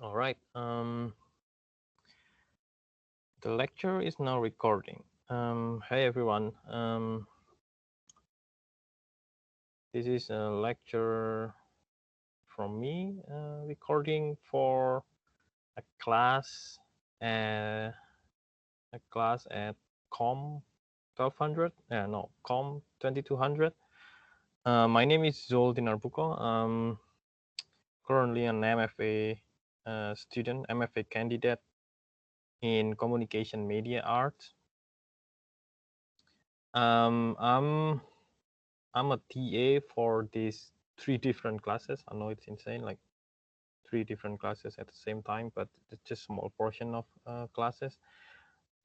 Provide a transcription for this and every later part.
All right. The lecture is now recording. Hey everyone. This is a lecture from me, recording for a class, uh, a class at Com 1200. No, Com 2200. My name is Zol Dinarbuko. Currently an MFA student, MFA candidate in communication media arts. Um, I'm I'm a TA for these three different classes. I know it's insane, like three different classes at the same time, but it's just small portion of classes.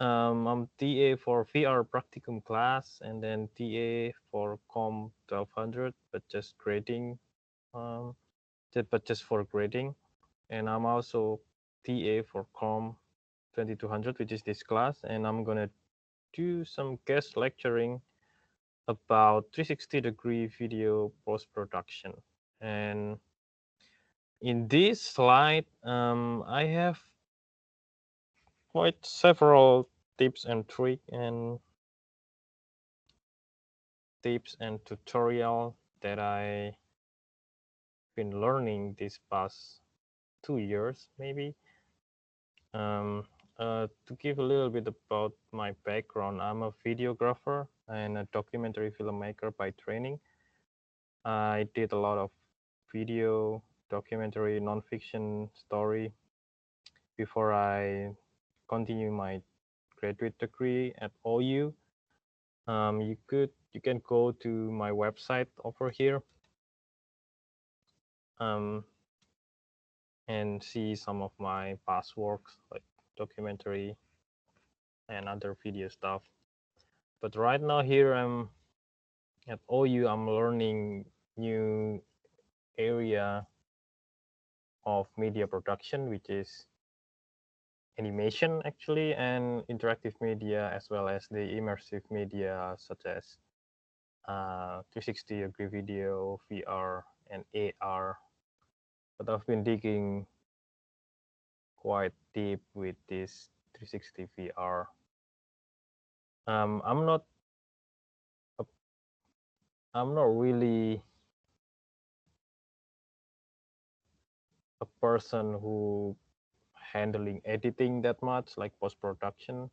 I'm TA for VR practicum class, and then TA for Com 1200, but just grading, um, but just for grading. And I'm also TA for Com 2200, which is this class, and I'm gonna do some guest lecturing about 360-degree video post-production. And in this slide, I have quite several tips and tutorial that I've been learning this past 2 years, maybe. To give a little bit about my background, I'm a videographer and a documentary filmmaker by training. I did a lot of video, documentary, nonfiction story before I continue my graduate degree at OU. You can go to my website over here um, and see some of my past works like documentary and other video stuff. But right now here I'm at OU. I'm learning new area of media production, which is animation actually, and interactive media, as well as the immersive media such as 360 degree video, VR, and AR. But I've been digging quite deep with this 360 VR. I'm not a, I'm not really a person who handling editing that much, like post production,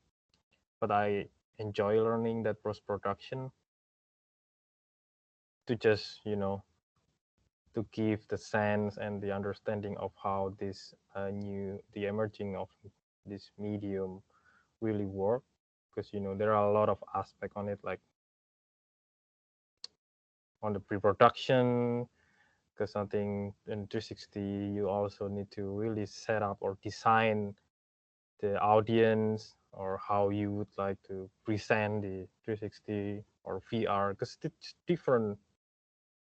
but I enjoy learning that post production to just to give the sense and the understanding of how this the emerging of this medium really work, because there are a lot of aspect on it, like on the pre-production, because I think in 360 you also need to really set up or design the audience or how you would like to present the 360 or VR, because it's different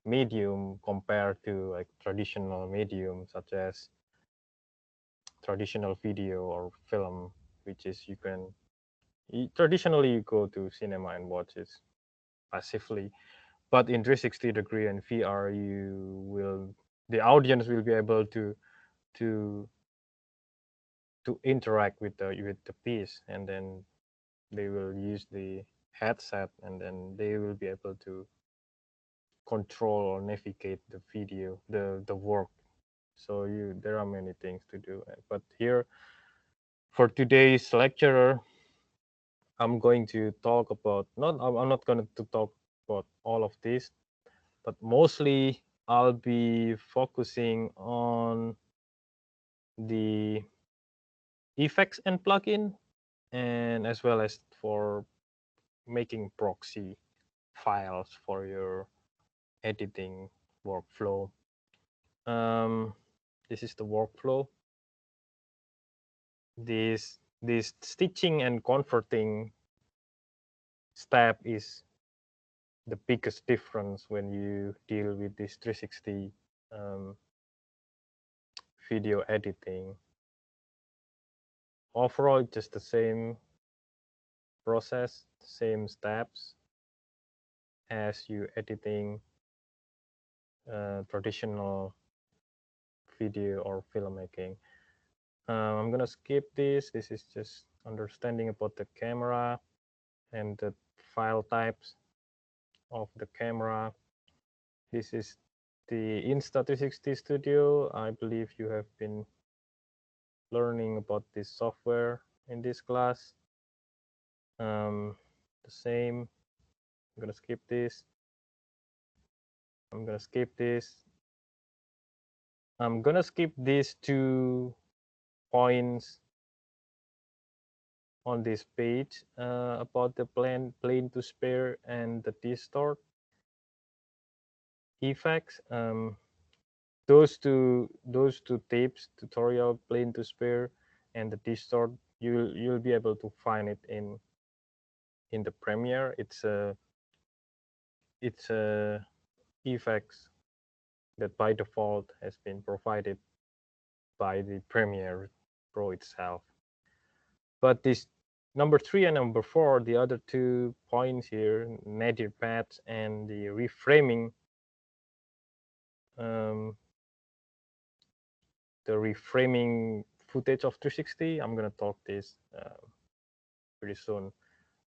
medium compared to like traditional medium such as traditional video or film, which is traditionally you go to cinema and watch it passively, but in 360 degree and VR the audience will be able to to interact with the piece, and then they will use the headset, and then they will be able to control or navigate the video, the work. So there are many things to do, but here for today's lecture I'm going to talk about not I'm not going to talk about all of this, but mostly I'll be focusing on the effects and plugin, and as well as for making proxy files for your editing workflow. Um, this is the workflow. This stitching and converting step is the biggest difference when you deal with this 360 um, video editing. Overall, just the same process, same steps as you editing traditional video or filmmaking. I'm gonna skip this. This is just understanding about the camera and the file types of the camera. This is the Insta360 Studio. I believe you have been learning about this software in this class. The same. I'm gonna skip this. I'm gonna skip this. I'm gonna skip these 2 points on this page about the plane to spare and the distort effects. Those two tips, tutorial, plane to spare, and the distort, you'll be able to find it in the Premiere. It's a effects that by default has been provided by the Premiere Pro itself. But this number 3 and number 4, the other 2 points here, nadir paths and the reframing, the reframing footage of 360. I'm gonna talk this pretty soon,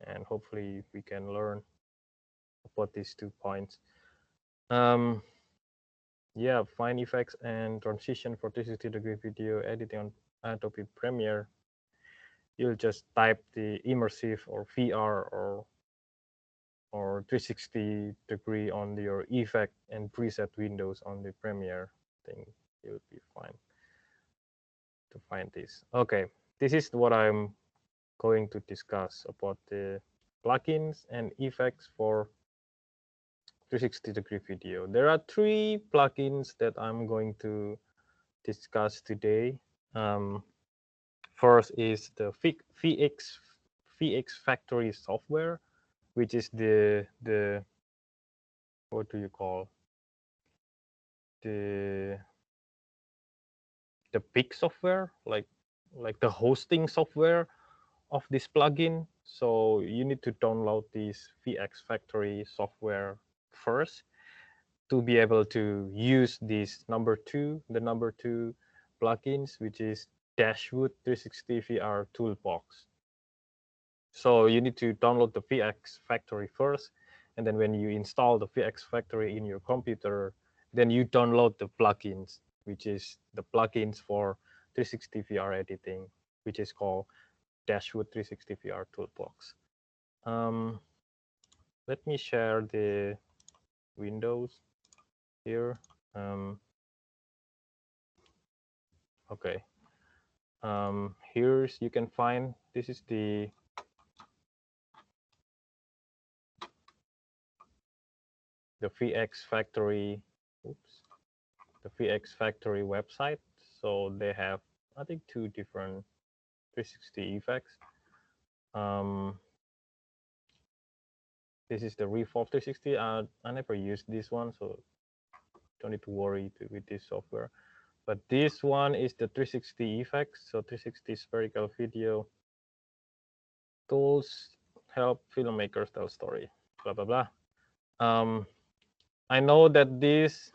and hopefully we can learn about these 2 points. Yeah, fine effects and transition for 360-degree video editing on Adobe Premiere. You'll just type the immersive or VR or 360 degree on your effect and preset windows on the Premiere. I think you'll be fine to find this. Okay, this is what I'm going to discuss about the plugins and effects for 360-degree video. There are 3 plugins that I'm going to discuss today. First is the VX Factory software, which is the what do you call the big software, like the hosting software of this plugin. So you need to download this VX Factory software first to be able to use this the number two plugins, which is Dashwood 360 VR Toolbox. So you need to download the VX Factory first, and then when you install the VX Factory in your computer, then you download the plugins, which is the plugins for 360 VR editing, which is called Dashwood 360 VR Toolbox. Let me share the windows here. Okay. Here's you can find this is the VX Factory. Oops. The VX Factory website. So they have, I think, 2 different 360 effects. This is the Revolve 360. I never used this one, so don't need to worry with this software. But this one is the 360 effects. So 360 spherical video tools help filmmakers tell story. Blah blah blah. I know that this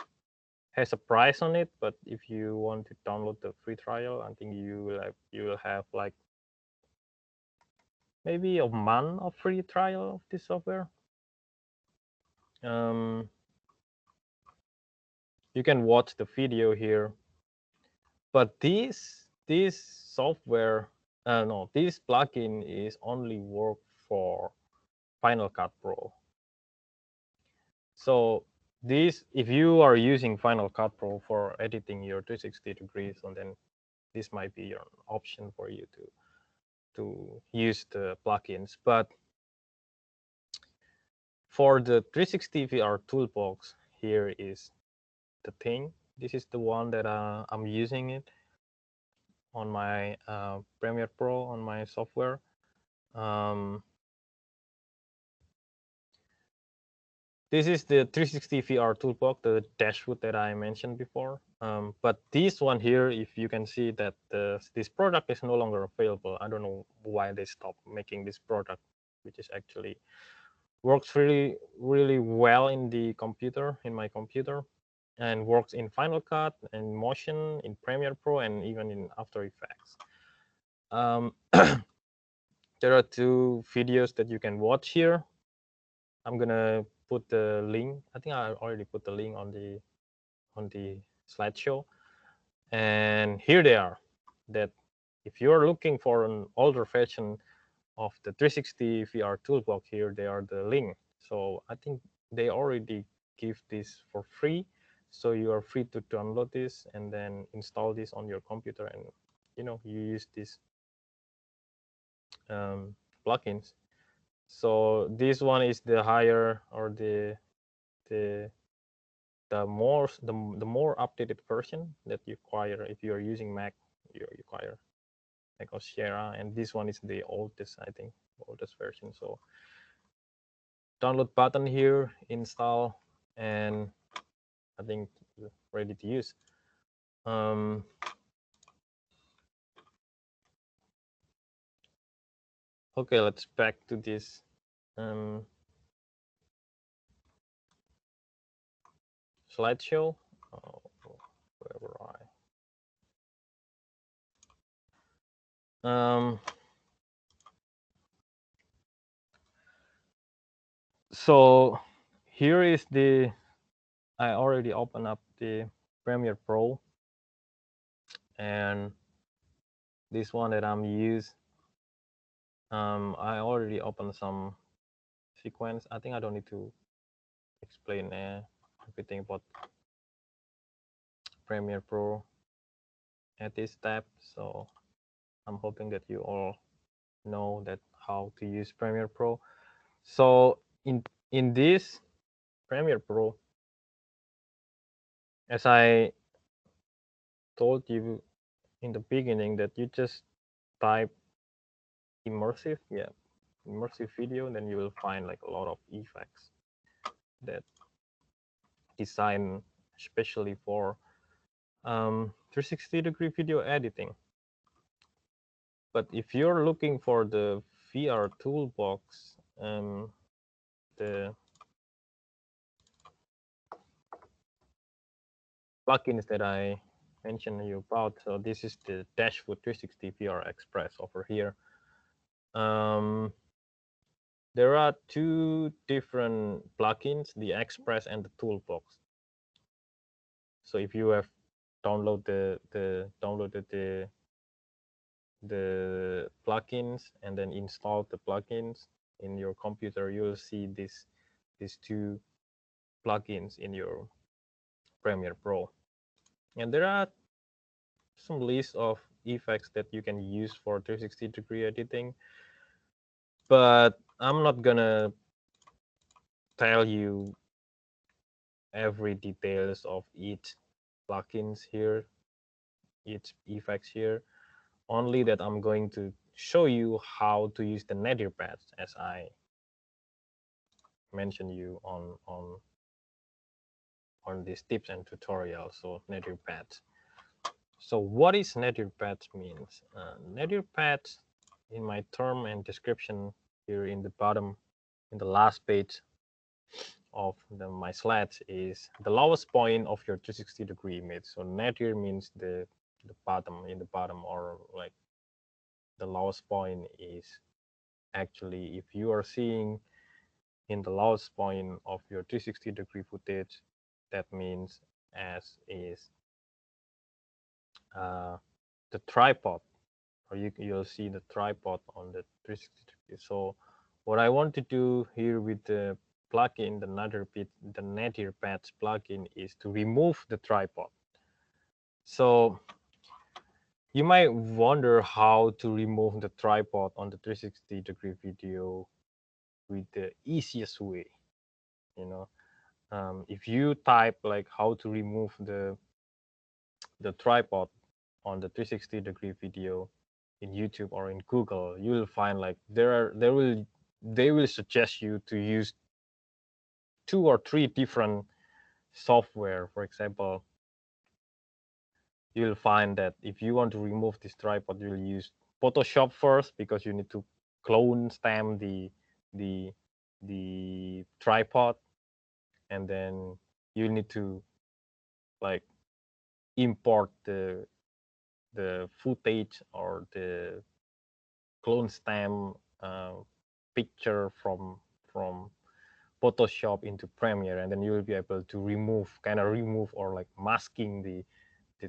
has a price on it, but if you want to download the free trial, I think you will have like maybe a month of free trial of this software. You can watch the video here, but this software, no, this plugin is only work for Final Cut Pro. So this, if you are using Final Cut Pro for editing your 360 degrees, and then this might be your option for you to use the plugins. But for the 360 VR toolbox, here is the thing. This is the one that I'm using it on my Premiere Pro on my software. This is the 360 VR toolbox, the Dashwood that I mentioned before. But this one here, if you can see that this product is no longer available. I don't know why they stopped making this product, which is actually works really, really well in the computer, in my computer. and works in Final Cut and Motion, in Premiere Pro, and even in After Effects. There are 2 videos that you can watch here. I'm gonna put the link. I think I already put the link on the slideshow. And here they are. That if you're looking for an older version of the 360 VR toolbox, here they are the link. So I think they already give this for free. So you are free to download this and then install this on your computer, and you use these plugins. So this one is the higher, or the the more updated version that you acquire. If you are using Mac, you acquire Mac OS Sierra, and this one is the oldest, I think, oldest version. So download button here, install, and I think ready to use. Okay, let's back to this slideshow. Where were I? So here is I already opened up the Premiere Pro, and this one that I'm using, I already opened some sequence. I think I don't need to explain everything about Premiere Pro at this step. So I'm hoping that you all know that how to use Premiere Pro. So in this Premiere Pro, as I told you in the beginning, that you just type immersive video, then you will find like a lot of effects that designed especially for 360-degree video editing. But if you're looking for the VR toolbox, the plugins that I mentioned you about, so this is the Dashwood 360 VR Express over here. There are 2 different plugins, the Express and the Toolbox. So if you have downloaded the plugins and then installed the plugins in your computer, you'll see these 2 plugins in your Premiere Pro. And there are some list of effects that you can use for 360-degree editing, but I'm not gonna tell you every details of each plugins here, each effects here. Only that I'm going to show you how to use the nadir pads, as I mentioned you on these tips and tutorials. So nadir pads. So what is nadir pads means? Nadir pads, in my term and description here in the bottom, in the last page of my slides, is the lowest point of your 360-degree image. So nadir means the bottom, in the bottom, or like the lowest point is actually, if you are seeing in the lowest point of your 360-degree footage, that means as is the tripod, or you'll see the tripod on the 360 degree. So what I want to do here with the plugin, the nadir pads plugin, is to remove the tripod. So you might wonder how to remove the tripod on the 360-degree video with the easiest way. If you type like how to remove the tripod on the 360-degree video in YouTube or in Google, you will find like they will suggest you to use 2 or 3 different software. For example, you'll find that if you want to remove this tripod, you'll use Photoshop first, because you need to clone stamp the tripod, and then you need to like import the footage or the clone stamp picture from Photoshop into Premiere, and then you will be able to remove or like masking the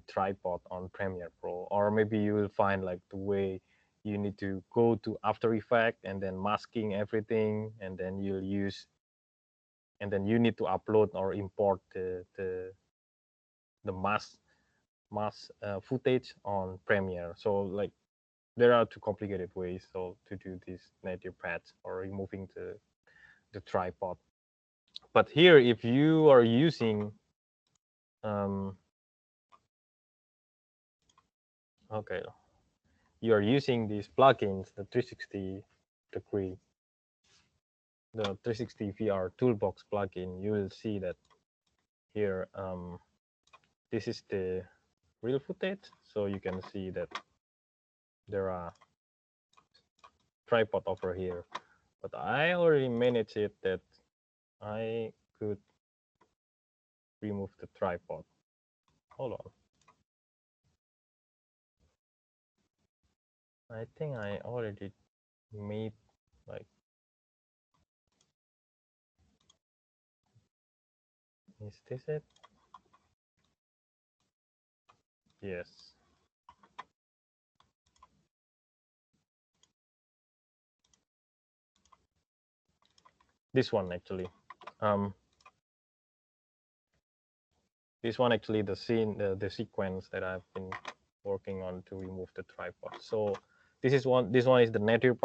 tripod on Premiere Pro. Or maybe you will find like the way you need to go to After Effects and then masking everything, and then you'll use, and then you need to upload or import the mass footage on Premiere. So like there are two complicated ways so to do this native patch or removing the tripod. But here, if you are using okay, you are using these plugins, the 360 degree, the 360 VR toolbox plugin, you will see that here this is the real footage. So you can see that there are tripod over here, but I already managed it that I could remove the tripod. Hold on. I think I already made like, is this it? Yes. This one actually. This one actually the scene, the sequence that I've been working on to remove the tripod. So this one is the native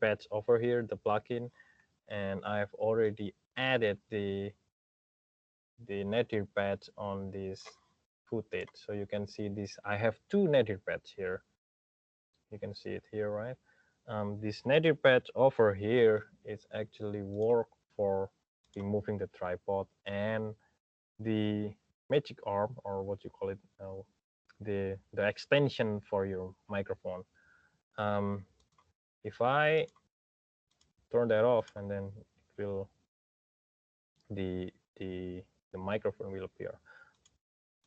patch over here, the plugin, and I've already added the native patch on this footage. So you can see this. I have two native patch here. You can see it here, right? This native patch over here is actually work for removing the tripod and the magic arm, or what you call it, the extension for your microphone. If I turn that off, and then it will the the the microphone will appear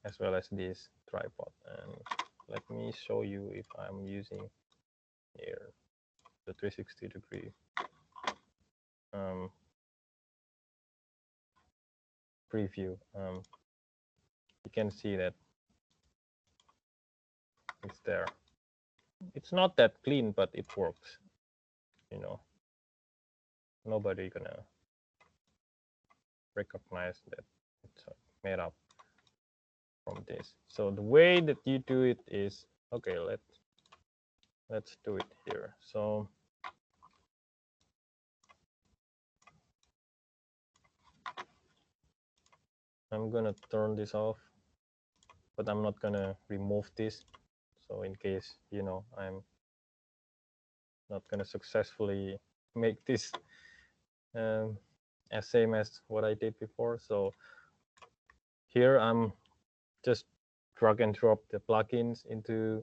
as well as this tripod. And let me show you if I'm using here the 360 degree preview. You can see that it's there. It's not that clean, but it works. You know, nobody gonna recognize that it's made up from this. So the way that you do it is, okay, let's do it here. So I'm gonna turn this off, but I'm not gonna remove this. So in case, you know, I'm not gonna successfully make this as same as what I did before. So here I'm just drag and drop the plugins into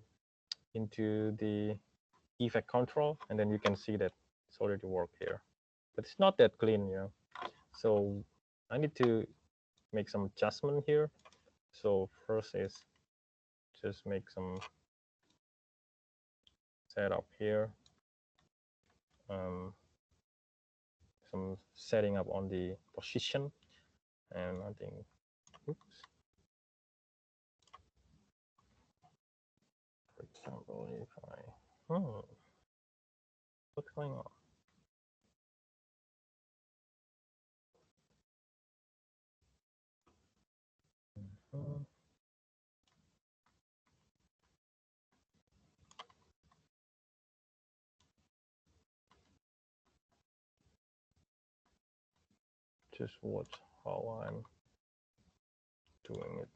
the effect control, and then you can see that it's already worked here, but it's not that clean, you know. So I need to make some adjustment here. So first is just make some setup here, some setting up on the position, and I think, oops. For example, if I, what's going on? Just watch how I'm doing it.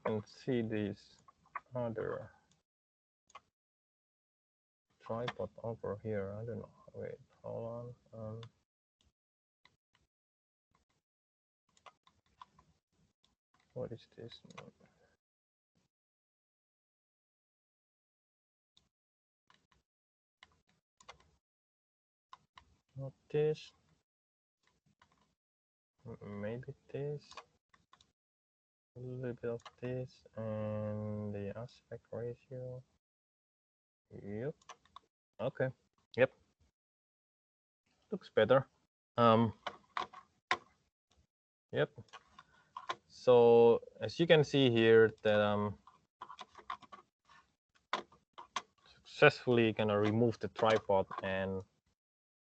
And see this other tripod over here. I don't know. Wait, hold on. What is this? not this, maybe this, a little bit of this, and the aspect ratio. Yep. Okay. Yep. Looks better. Yep. So as you can see here that successfully gonna remove the tripod and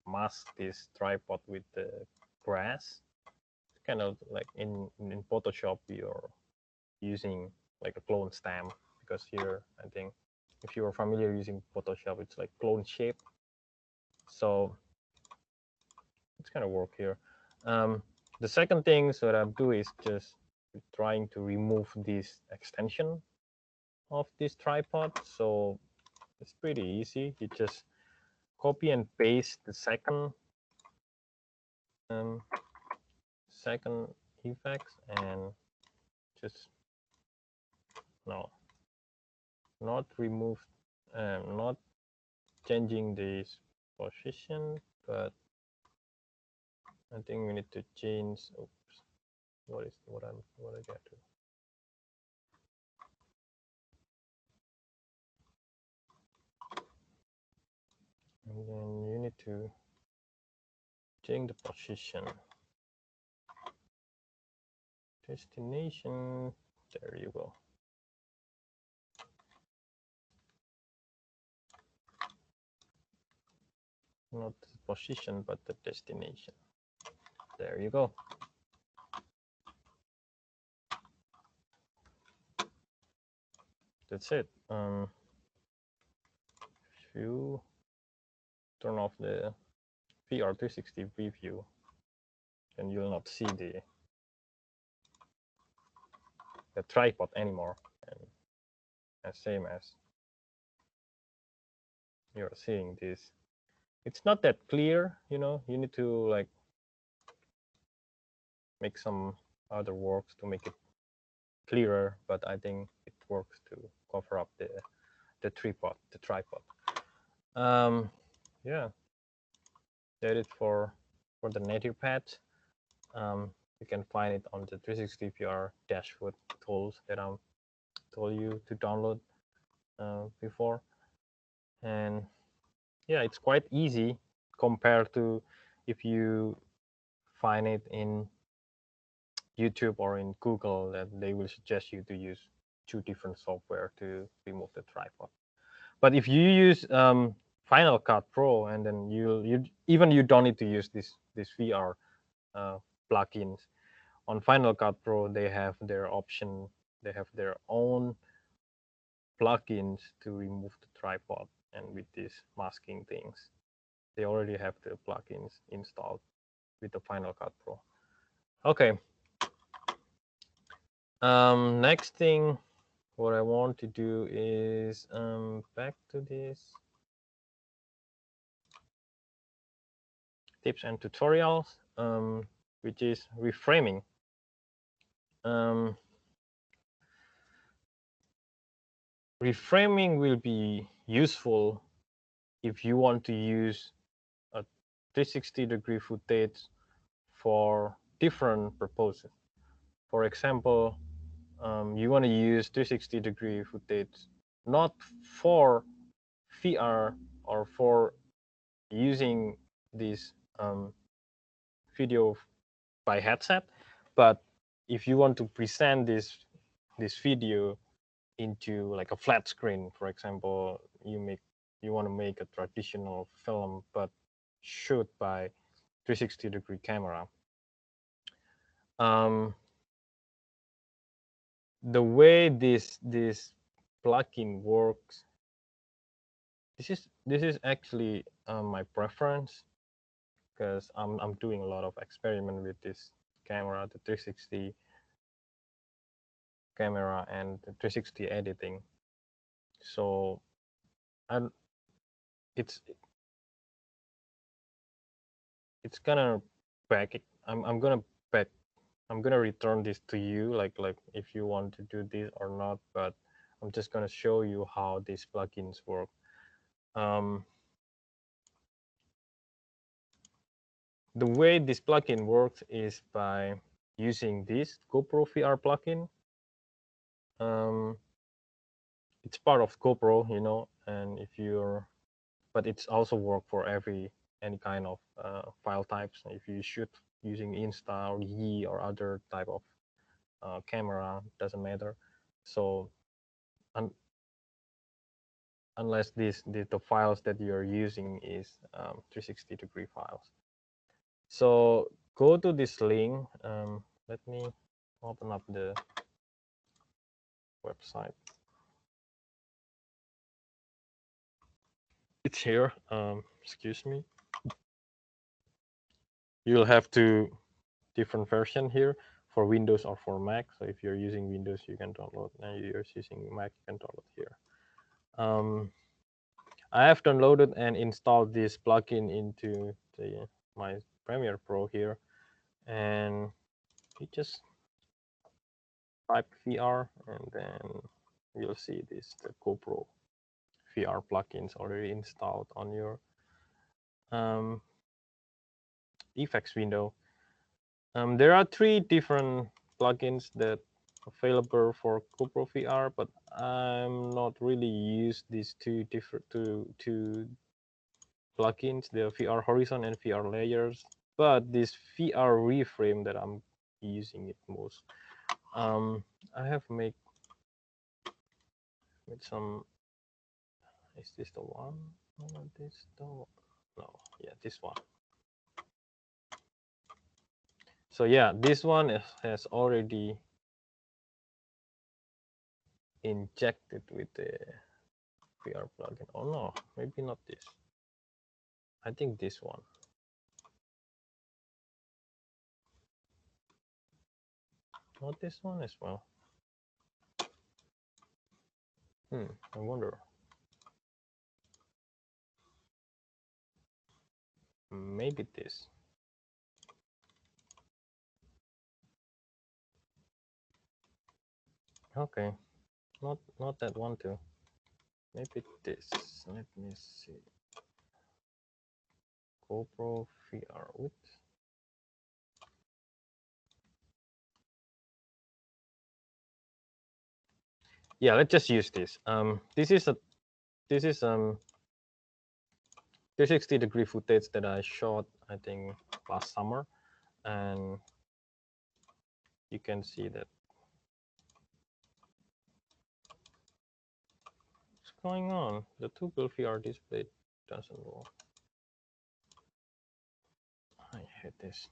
mask this tripod with the grass. It's kind of like in Photoshop you're using like a clone stamp, because here I think if you're familiar using Photoshop, it's like clone shape. So it's gonna work here. The second thing that I do is just trying to remove this extension of this tripod. So it's pretty easy. You just copy and paste the um, second effects and just no, not remove, not changing this position, but I think we need to change. Oops, what I got to? And then you need to change the position. Destination. There you go. Not the position, but the destination. There you go. That's it. If you turn off the VR360 preview, then you'll not see the tripod anymore, and as same as you're seeing this. It's not that clear, you know. You need to like make some other works to make it clearer, but I think it works to cover up the tripod. Yeah, that is for the native pads. You can find it on the 360 VR dashboard tools that I told you to download before. And yeah, it's quite easy compared to if you find it in YouTube or in Google, that they will suggest you to use two different software to remove the tripod. But if you use Final Cut Pro, and then you don't need to use this VR plugins. On Final Cut Pro, they have their option. They have their own plugins to remove the tripod, and with these masking things, they already have the plugins installed with the Final Cut Pro. Okay. Next thing, what I want to do is back to this tips and tutorials, which is reframing. Reframing will be useful if you want to use a 360-degree footage for different purposes. For example, you want to use 360-degree footage not for VR or for using this video by headset, but if you want to present this video into like a flat screen, for example, you want to make a traditional film but shoot by 360-degree camera. The way this plugin works, this is actually my preference, because I'm doing a lot of experiment with this camera, the 360 camera and the 360 editing. So it's gonna back it. I'm gonna return this to you, like if you want to do this or not, but I'm just gonna show you how these plugins work. The way this plugin works is by using this GoPro VR plugin. It's part of GoPro, you know, and if you're, but it's also work for any kind of file types. If you shoot using Insta or Yi or other type of camera, doesn't matter. So un unless the files that you're using is 360-degree files. So go to this link. Let me open up the website. It's here. Excuse me. You'll have different version here for Windows or for Mac. So if you're using Windows, you can download, and you're using Mac, you can download here. I have downloaded and installed this plugin into my Premiere Pro here, and you just type VR, and then you'll see the GoPro VR plugins already installed on your effects window. There are 3 different plugins that available for GoPro VR, but I'm not really used these two plugins, the VR horizon and VR layers. But this VR reframe that I'm using it most. I have made some. Is this the one? No, this the one. No, yeah, this one. So yeah, this one has already injected with the VR plugin. Oh no, maybe not this. I think this one. Not this one as well. I wonder. Maybe this. Okay, not that one too. Maybe this. Let me see. GoPro VR with. Yeah, let's just use this. This is 360-degree footage that I shot, I think, last summer, and you can see that. What's going on? The Google VR display doesn't work. I hate this.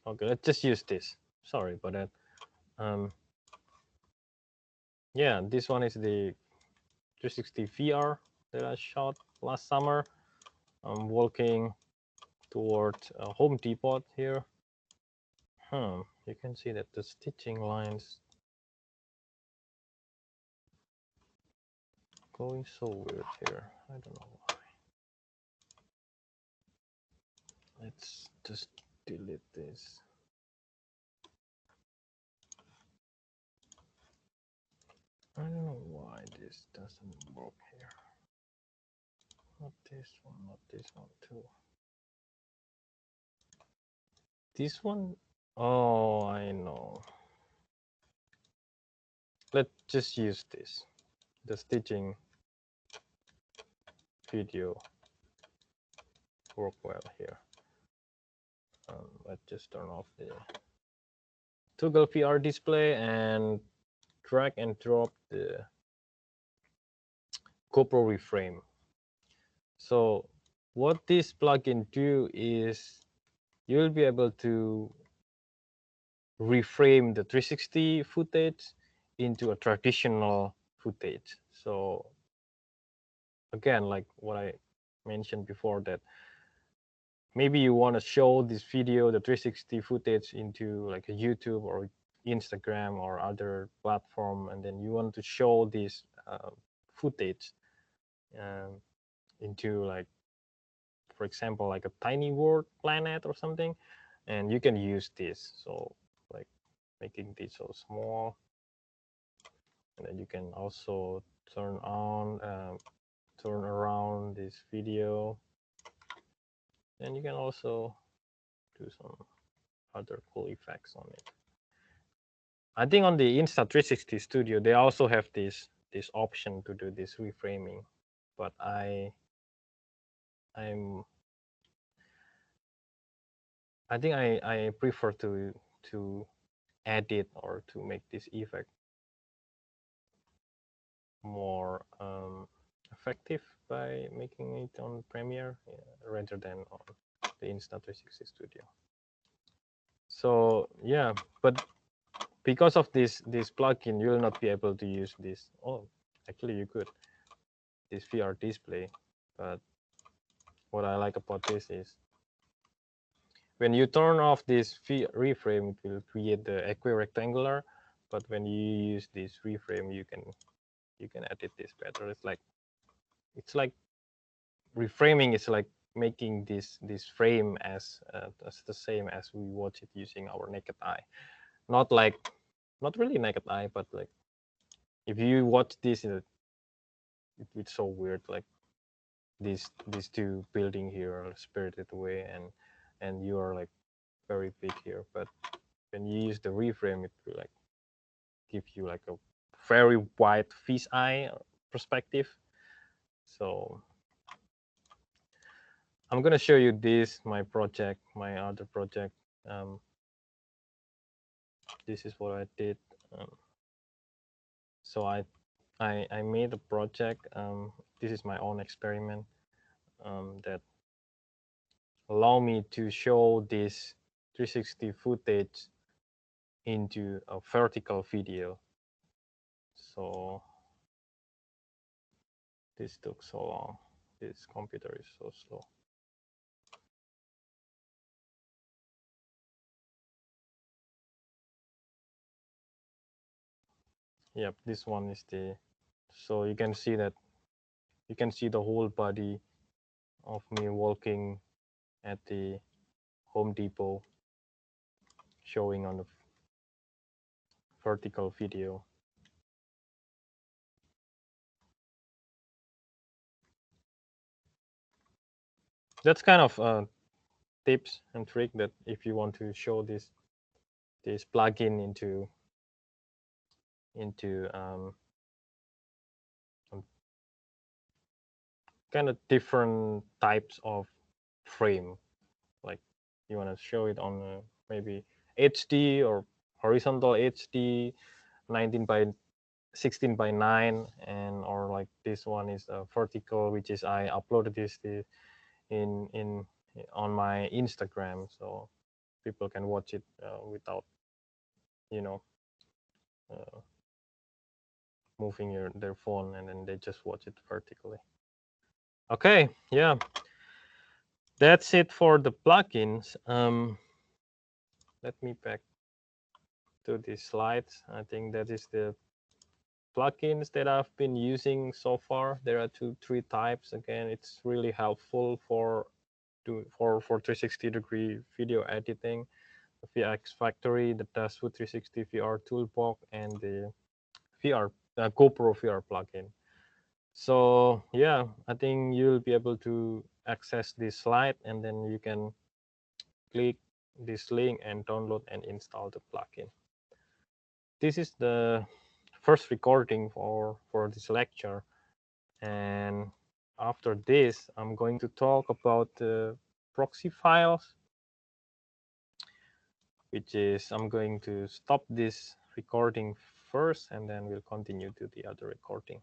Okay, let's just use this. Sorry about that. Yeah, this one is the 360 VR that I shot last summer. I'm walking toward Home Depot here. You can see that the stitching lines going so weird here. I don't know why. Let's just delete this. I don't know why this doesn't work here. Not this one, not this one too. This one, oh, I know. Let's just use this. The stitching video work well here. Let's just turn off the toggle VR display and drag and drop the GoPro reframe. So what this plugin do is you'll be able to reframe the 360 footage into a traditional footage. So again, like what I mentioned before, that maybe you want to show this video, the 360 footage, into like a YouTube or Instagram or other platform, and then you want to show this footage into, like, for example, like a tiny world planet or something, and you can use this. So like making this so small, and then you can also turn around this video, and you can also do some other cool effects on it. I think on the Insta360 Studio they also have this option to do this reframing, but I think I prefer to edit or to make this effect more effective by making it on Premiere rather than on the Insta360 Studio. So yeah, but because of this plugin, you will not be able to use this. Oh, actually you could, this VR display. But what I like about this is when you turn off this reframe, it will create the equirectangular. But when you use this reframe, you can edit this better. It's like reframing is like making this frame as the same as we watch it using our naked eye. Not really naked eye, but like if you watch this, it's so weird. Like these two building here are spirited away, and you are like very big here. But when you use the reframe, it will like give you like a very wide fish eye perspective. So I'm gonna show you this, my project, my other project. This is what I did. So I made a project. This is my own experiment that allow me to show this 360 footage into a vertical video. So this took so long. This computer is so slow. Yep, this one is the, so you can see that you can see the whole body of me walking at the Home Depot showing on the vertical video. That's kind of tips and trick that if you want to show this plugin into kind of different types of frame, like you want to show it on maybe HD or horizontal HD 19 by 16 by 9, and or like this one is vertical, which is I uploaded this in on my Instagram, so people can watch it without you know uh, moving their phone, and then they just watch it vertically. Okay, yeah, that's it for the plugins. Let me back to the slides. I think that is the plugins that I've been using so far. There are three types. Again, it's really helpful for 360-degree video editing. The VX Factory, the Dashwood 360 VR Toolbox, and the GoPro VR plugin. So yeah, I think you'll be able to access this slide, and then you can click this link and download and install the plugin. This is the first recording for this lecture, and after this I'm going to talk about the proxy files, which is I'm going to stop this recording first, and then we'll continue to the other recording.